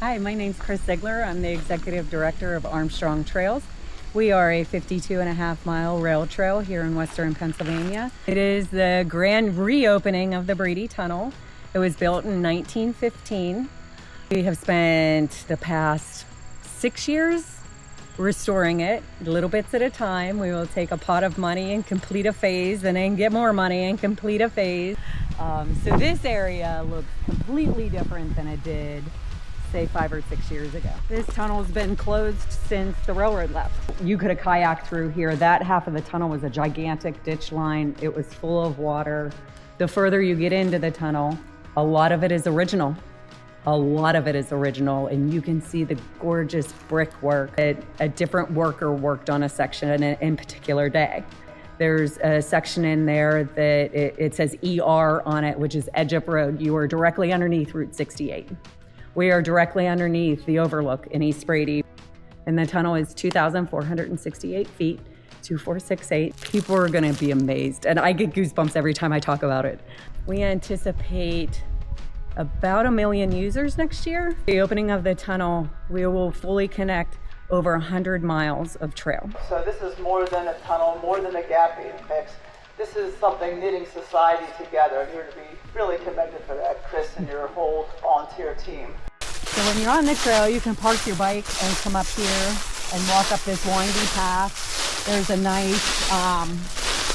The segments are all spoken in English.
Hi, my name's Chris Ziegler. I'm the Executive Director of Armstrong Trails. We are a 52.5-mile rail trail here in Western Pennsylvania. It is the grand reopening of the Brady Tunnel. It was built in 1915. We have spent the past 6 years restoring it, little bits at a time. We will take a pot of money and complete a phase, and then get more money and complete a phase. So this area looks completely different than it did, say 5 or 6 years ago. This tunnel's been closed since the railroad left. You could have kayaked through here. That half of the tunnel was a gigantic ditch line. It was full of water. The further you get into the tunnel, a lot of it is original. A lot of it is original, and you can see the gorgeous brickwork that a different worker worked on a section in particular day. There's a section in there that it says ER on it, which is Edge Up Road. You are directly underneath Route 68. We are directly underneath the overlook in East Brady, and the tunnel is 2,468 feet, 2468. People are gonna be amazed, and I get goosebumps every time I talk about it. We anticipate about 1 million users next year. The opening of the tunnel, we will fully connect over 100 miles of trail. So this is more than a tunnel, more than a gap being fixed. This is something knitting society together, and you're to be really commended for that, Chris, and your whole volunteer team. So when you're on the trail, you can park your bike and come up here and walk up this winding path. There's a nice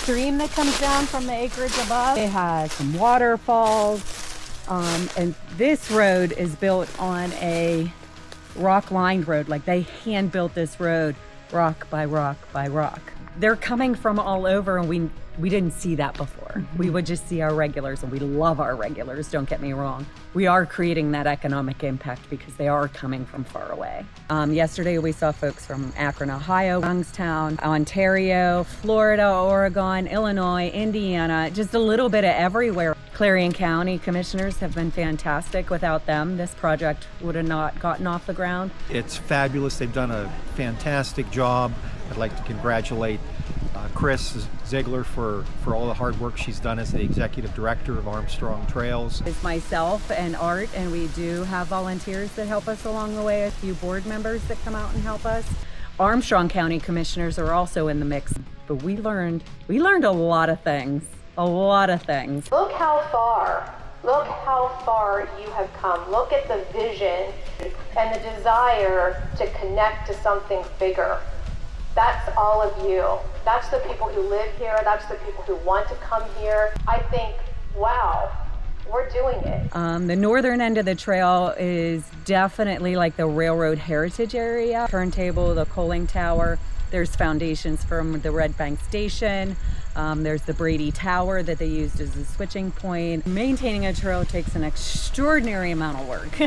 stream that comes down from the acreage above. It has some waterfalls, and this road is built on a rock-lined road. Like, they hand-built this road rock by rock by rock. They're coming from all over, and we didn't see that before. We would just see our regulars, and we love our regulars, don't get me wrong. We are creating that economic impact because they are coming from far away. Yesterday we saw folks from Akron, Ohio, Youngstown, Ontario, Florida, Oregon, Illinois, Indiana, just a little bit of everywhere. Clarion County commissioners have been fantastic. Without them, this project would have not gotten off the ground. It's fabulous. They've done a fantastic job. I'd like to congratulate Chris Ziegler for all the hard work she's done as the Executive Director of Armstrong Trails. It's myself and Art, and we do have volunteers that help us along the way, a few board members that come out and help us. Armstrong County commissioners are also in the mix, but we learned a lot of things. A lot of things. Look how far you have come. Look at the vision and the desire to connect to something bigger. That's all of you. That's the people who live here. That's the people who want to come here. I think, wow, we're doing it. The northern end of the trail is definitely like the railroad heritage area. Turntable, the coaling tower. There's foundations from the Red Bank Station. There's the Brady Tower that they used as a switching point. Maintaining a trail takes an extraordinary amount of work.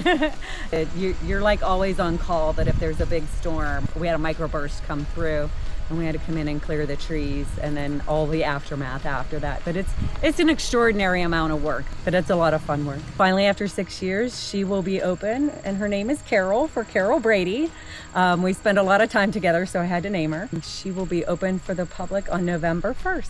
You're like always on call that if there's a big storm. We had a microburst come through, and we had to come in and clear the trees, and then all the aftermath after that. But it's an extraordinary amount of work, but it's a lot of fun work. Finally, after 6 years, she will be open, and her name is Carol, for Carol Brady. We spend a lot of time together, so I had to name her. She will be open for the public on November 1st.